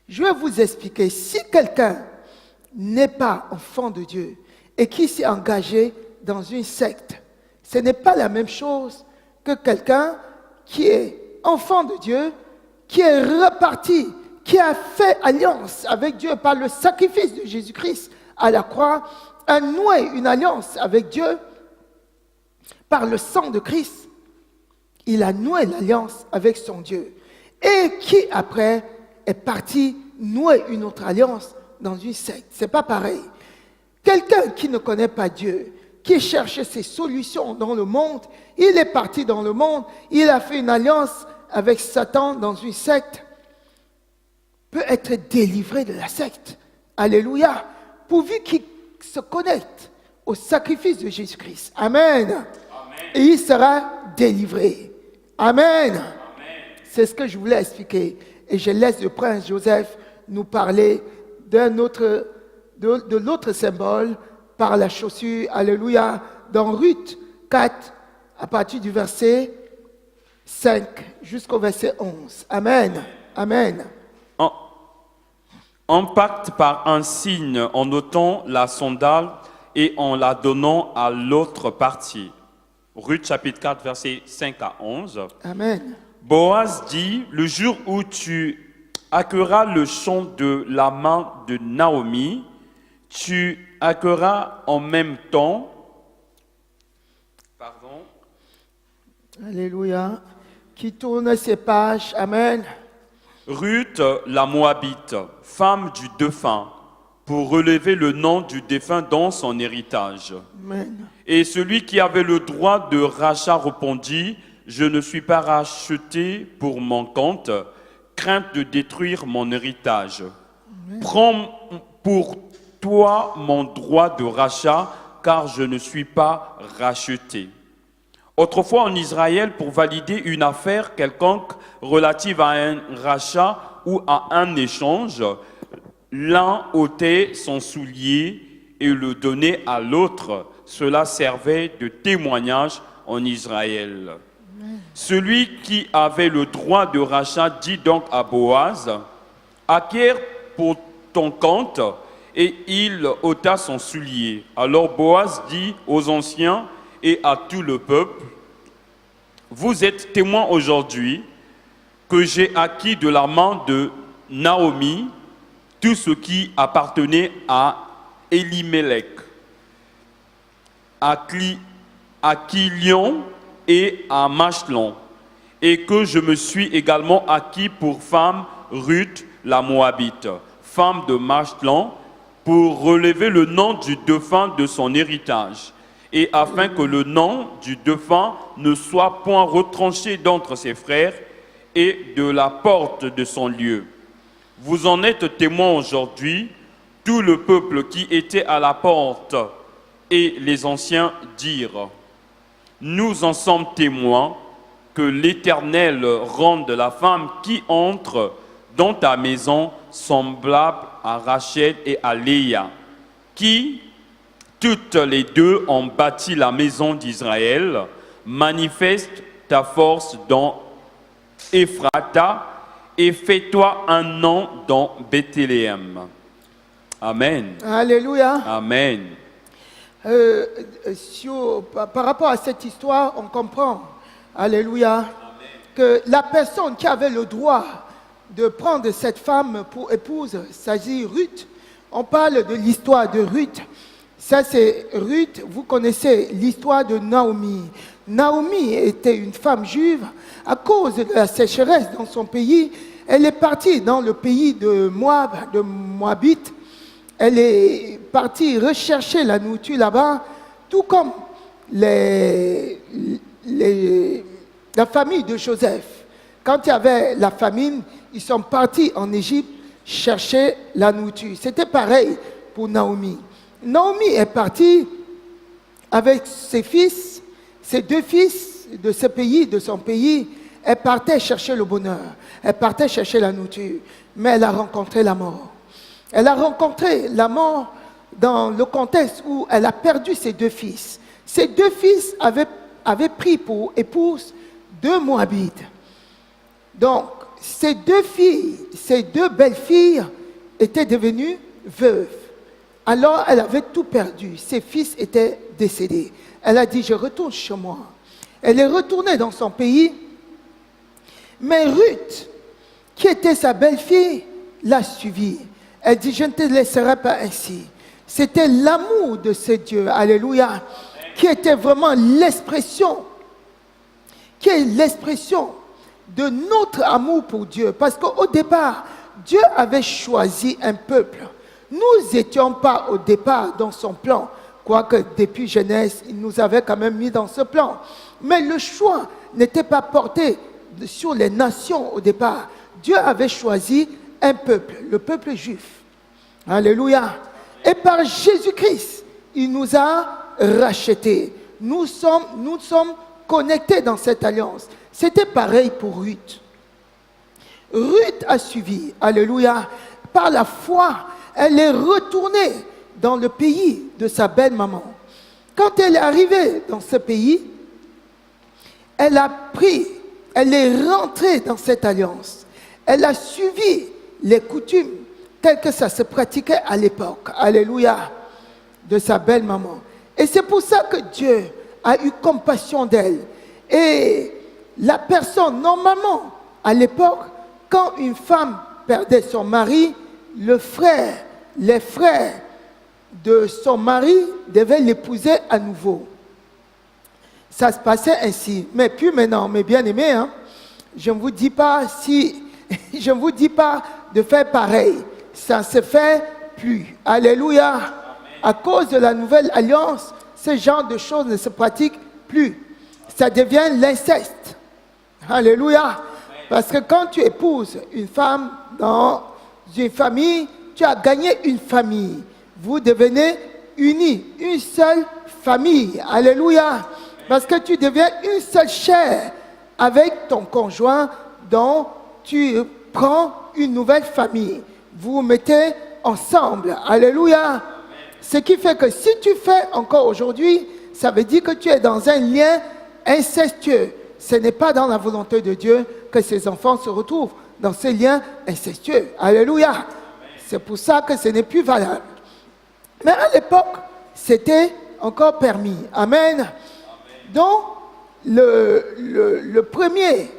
Je vais vous expliquer. Si quelqu'un n'est pas enfant de Dieu et qui s'est engagé dans une secte, ce n'est pas la même chose que quelqu'un qui est enfant de Dieu, qui est reparti, qui a fait alliance avec Dieu par le sacrifice de Jésus-Christ à la croix, a noué une alliance avec Dieu par le sang de Christ. Il a noué l'alliance avec son Dieu. Et qui après est parti nouer une autre alliance dans une secte. Ce n'est pas pareil. Quelqu'un qui ne connaît pas Dieu, qui cherche ses solutions dans le monde, il est parti dans le monde, il a fait une alliance avec Satan dans une secte, peut être délivré de la secte. Alléluia. Pourvu qu'il se connecte au sacrifice de Jésus-Christ. Amen. Amen. Et il sera délivré. Amen. Amen. C'est ce que je voulais expliquer. Et je laisse le prince Joseph nous parler de l'autre symbole par la chaussure. Alléluia. Dans Ruth 4, à partir du verset 5 jusqu'au verset 11. Amen. Amen. En pacte par un signe en ôtant la sandale et en la donnant à l'autre partie. Ruth chapitre 4, versets 5 à 11. Amen. Boaz dit, le jour où tu accueilleras le champ de la main de Naomi, tu accueilleras en même temps. Pardon. Alléluia. Qui tourne ses pages. Amen. Ruth, la Moabite, femme du défunt, pour relever le nom du défunt dans son héritage. Amen. Et celui qui avait le droit de rachat répondit, je ne suis pas racheté pour mon compte, crainte de détruire mon héritage. Amen. Prends pour toi mon droit de rachat, car je ne suis pas racheté. Autrefois en Israël, pour valider une affaire quelconque relative à un rachat ou à un échange, l'un ôtait son soulier et le donnait à l'autre. Cela servait de témoignage en Israël. Amen. Celui qui avait le droit de rachat dit donc à Boaz, « Acquiert pour ton compte », et il ôta son soulier. Alors Boaz dit aux anciens et à tout le peuple, « Vous êtes témoins aujourd'hui que j'ai acquis de la main de Naomi tout ce qui appartenait à Elimelech, à Kilion et à Machlon, et que je me suis également acquis pour femme Ruth la Moabite, femme de Machlon, pour relever le nom du défunt de son héritage, et afin que le nom du défunt ne soit point retranché d'entre ses frères et de la porte de son lieu. Vous en êtes témoins aujourd'hui, tout le peuple qui était à la porte et les anciens dirent, nous en sommes témoins que l'Éternel rende la femme qui entre dans ta maison semblable à Rachel et à Léa, qui, toutes les deux, ont bâti la maison d'Israël, manifeste ta force dans Ephrata et fais-toi un nom dans Bethléem. Amen. Alléluia. Amen. Par rapport à cette histoire, on comprend, alléluia, Amen, que la personne qui avait le droit de prendre cette femme pour épouse s'agit Ruth. On parle de l'histoire de Ruth. Ça, c'est Ruth. Vous connaissez l'histoire de Naomi. Naomi était une femme juive. À cause de la sécheresse dans son pays, elle est partie dans le pays de Moab, de Moabite. Elle est partie rechercher la nourriture là-bas, tout comme la famille de Joseph. Quand il y avait la famine, ils sont partis en Égypte chercher la nourriture. C'était pareil pour Naomi. Naomi est partie avec ses fils, ses deux fils de ce pays, de son pays. Elle partait chercher le bonheur, elle partait chercher la nourriture, mais elle a rencontré la mort. Elle a rencontré la mort dans le contexte où elle a perdu ses deux fils. Ses deux fils avaient pris pour épouse deux Moabites. Donc, ces deux filles, ces deux belles-filles étaient devenues veuves. Alors elle avait tout perdu. Ses fils étaient décédés. Elle a dit, je retourne chez moi. Elle est retournée dans son pays. Mais Ruth, qui était sa belle-fille, l'a suivie. Elle dit, je ne te laisserai pas ainsi. C'était l'amour de ce Dieu, alléluia, qui était vraiment l'expression, qui est l'expression de notre amour pour Dieu. Parce qu'au départ, Dieu avait choisi un peuple. Nous n'étions pas au départ dans son plan, quoique depuis Genèse, il nous avait quand même mis dans ce plan. Mais le choix n'était pas porté sur les nations au départ. Dieu avait choisi un peuple, le peuple juif. Alléluia. Et par Jésus-Christ, il nous a rachetés. Nous sommes connectés dans cette alliance. C'était pareil pour Ruth. Ruth a suivi, alléluia, par la foi, elle est retournée dans le pays de sa belle-maman. Quand elle est arrivée dans ce pays, elle est rentrée dans cette alliance. Elle a suivi les coutumes telles que ça se pratiquait à l'époque, alléluia, de sa belle-maman. Et c'est pour ça que Dieu a eu compassion d'elle. Et la personne, normalement, à l'époque, quand une femme perdait son mari, les frères de son mari devaient l'épouser à nouveau. Ça se passait ainsi. Mais plus maintenant, mes bien-aimés, hein, je ne vous dis pas je ne vous dis pas de faire pareil. Ça ne se fait plus. Alléluia. Amen. À cause de la nouvelle alliance, ce genre de choses ne se pratiquent plus. Ça devient l'inceste. Alléluia. Amen. Parce que quand tu épouses une femme dans une famille, tu as gagné une famille. Vous devenez unis, une seule famille. Alléluia. Parce que tu deviens une seule chair avec ton conjoint dont tu prends une nouvelle famille. Vous vous mettez ensemble. Alléluia. Amen. Ce qui fait que si tu fais encore aujourd'hui, ça veut dire que tu es dans un lien incestueux. Ce n'est pas dans la volonté de Dieu que ses enfants se retrouvent dans ces liens incestueux. Alléluia. Amen. C'est pour ça que ce n'est plus valable. Mais à l'époque, c'était encore permis. Amen. Amen. Donc, le premier,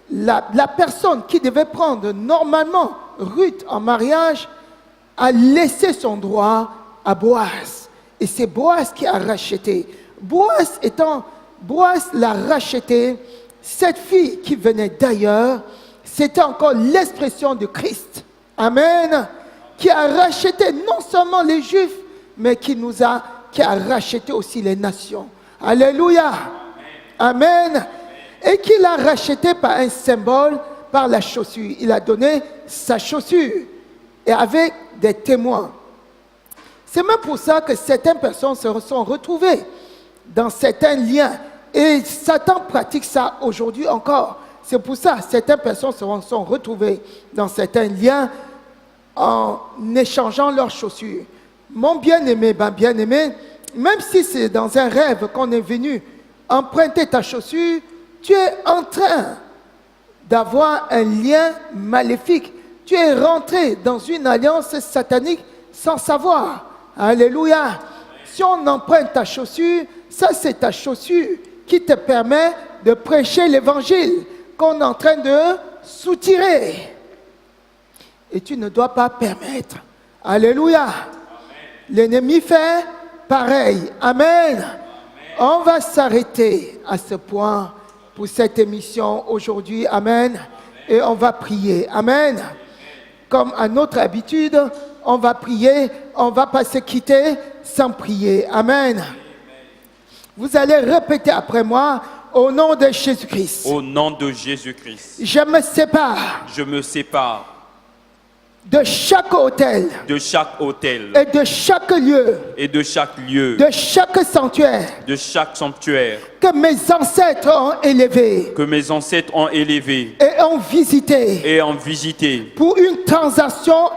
la personne qui devait prendre normalement Ruth en mariage a laissé son droit à Boaz. Et c'est Boaz qui a racheté. Boaz l'a racheté. Cette fille qui venait d'ailleurs, c'était encore l'expression de Christ. Amen. Qui a racheté non seulement les Juifs, mais qui a racheté aussi les nations. Alléluia. Amen. Et qui l'a racheté par un symbole, par la chaussure. Il a donné sa chaussure et avec des témoins. C'est même pour ça que certaines personnes se sont retrouvées dans certains liens. Et Satan pratique ça aujourd'hui encore. C'est pour ça que certaines personnes se sont retrouvées dans certains liens en échangeant leurs chaussures. Mon bien-aimé, même si c'est dans un rêve qu'on est venu emprunter ta chaussure, tu es en train d'avoir un lien maléfique. Tu es rentré dans une alliance satanique sans savoir. Alléluia. Amen. Si on emprunte ta chaussure, ça c'est ta chaussure qui te permet de prêcher l'évangile qu'on est en train de soutirer. Et tu ne dois pas permettre. Alléluia. Amen. L'ennemi fait pareil. Amen. Amen. On va s'arrêter à ce point pour cette émission aujourd'hui. Amen. Et on va prier. Amen. Comme à notre habitude, on va prier. On ne va pas se quitter sans prier. Amen. Vous allez répéter après moi, au nom de Jésus-Christ. Au nom de Jésus-Christ. Je me sépare. Je me sépare. De chaque autel. De chaque autel. Et de chaque lieu. Et de chaque lieu. De chaque sanctuaire. De chaque sanctuaire. Que mes ancêtres ont élevé. Que mes ancêtres ont élevé. Et ont visité. Et ont visité. Pour une transaction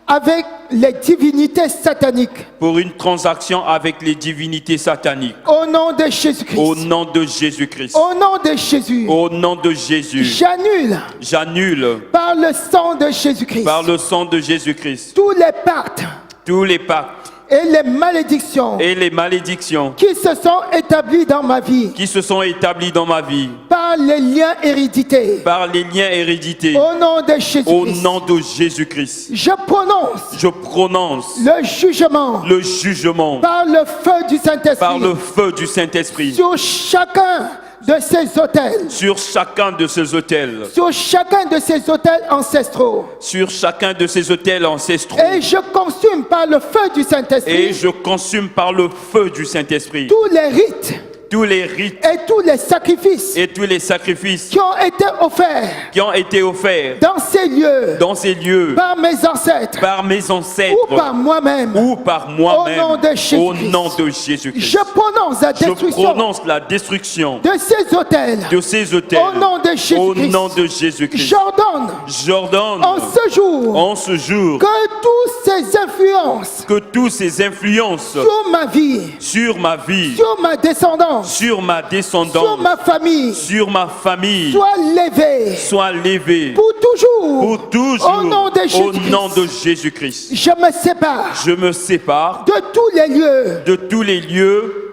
avec les divinités sataniques. Pour une transaction avec les divinités sataniques. Au nom de Jésus-Christ. Au nom de Jésus-Christ. Au nom de Jésus. Au nom de Jésus. J'annule. J'annule. Par le sang de Jésus-Christ. Par le sang de Jésus-Christ. Tous les pactes. Tous les pactes. Et les malédictions. Et les malédictions. Qui se sont établies dans ma vie. Qui se sont établies dans ma vie. Par les liens hérédités. Par les liens hérédités. Au nom de Jésus-Christ. Au nom de Jésus-Christ. Je prononce. Je prononce. Le jugement. Le jugement. Par le feu du Saint-Esprit. Par le feu du Saint-Esprit. Sur chacun de ces autels. Sur chacun de ces autels. Sur chacun de ces autels ancestraux. Sur chacun de ces autels ancestraux. Et je consume par le feu du Saint-Esprit. Et je consume par le feu du Saint-Esprit. Tous les rites. Tous les rites. Et tous les sacrifices. Et tous les sacrifices. Qui ont été offerts. Qui ont été offerts. Dans ces lieux. Dans ces lieux. Par mes ancêtres. Par mes ancêtres. Ou par moi-même. Ou par moi-même. Au nom de Jésus-Christ. Au nom de Jésus-Christ. Je prononce la destruction. Je prononce la destruction. De ces autels. De ces autels. Au nom de Jésus-Christ. Au nom de Jésus-Christ. J'ordonne. J'ordonne. En ce jour. En ce jour. Que toutes ces influences. Que toutes ces influences. Sur ma vie. Sur ma vie. Sur ma descendance. Sur ma descendance. Sur ma famille. Sur ma famille. Soit levée. Soit levée. Pour toujours. Pour toujours. Au nom de Jésus-Christ. Au nom de Jésus-Christ. Je me sépare. Je me sépare. De tous les lieux. De tous les lieux.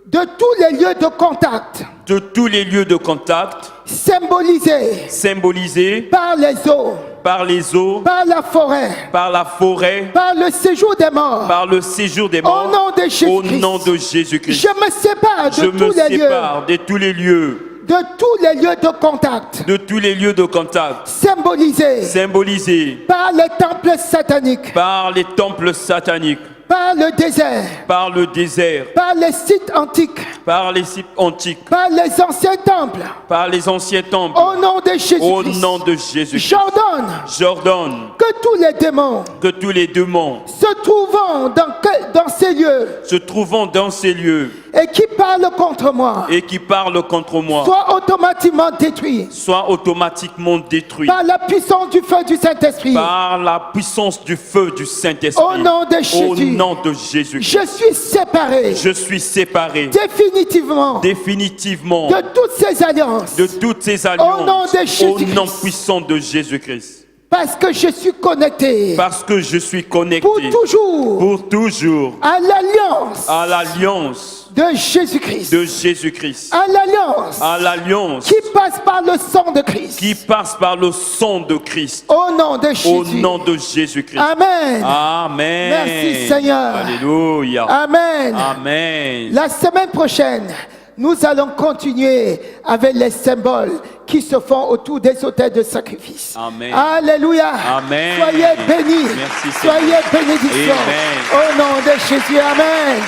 De tous les lieux de contact. De tous les lieux de contact. Symbolisés. Symbolisés. Par les eaux. Par les eaux. Par la forêt. Par la forêt. Par le séjour des morts. Par le séjour des morts. Au nom de Jésus-Christ. Au nom de Jésus-Christ. Je me sépare de tous les lieux. Je me sépare de tous les lieux. De tous les lieux de contact. De tous les lieux de contact. Symbolisés. Symbolisés. Par les temples sataniques. Par les temples sataniques. Par le désert. Par le désert. Par les sites antiques. Par les sites antiques. Par les anciens temples. Par les anciens temples. Au nom de Jésus-Christ. Au nom de Jésus. J'ordonne. J'ordonne. Que tous les démons. Que tous les démons. Se trouvant dans ces lieux. Se trouvant dans ces lieux. Et qui parlent contre moi. Et qui parlent contre moi. Soient automatiquement détruits. Soient automatiquement détruits. Par la puissance du feu du Saint-Esprit. Par la puissance du feu du Saint-Esprit. Au nom de Jésus. Au nom de Jésus. Je suis séparé. Je suis séparé. Définitivement. Définitivement. De toutes ces alliances. De toutes ces alliances. Au nom de Jésus-Christ. Au nom puissant de Jésus-Christ. Parce que je suis connecté. Parce que je suis connecté. Pour toujours. Pour toujours. À l'alliance. À l'alliance. De Jésus-Christ. De Jésus-Christ. À l'alliance. À l'alliance. Qui passe par le sang de Christ. Qui passe par le sang de Christ. Au nom de Jésus. Au nom de Jésus-Christ. Amen. Amen. Merci Seigneur. Alléluia. Amen. Amen. La semaine prochaine, nous allons continuer avec les symboles qui se font autour des autels de sacrifice. Amen. Alléluia. Amen. Soyez bénis. Merci, Soyez bénédictions. Amen. Au nom de Jésus. Amen.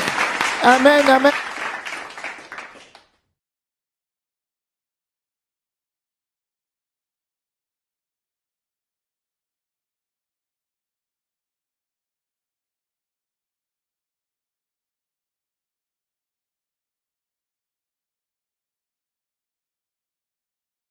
Amen. Amen.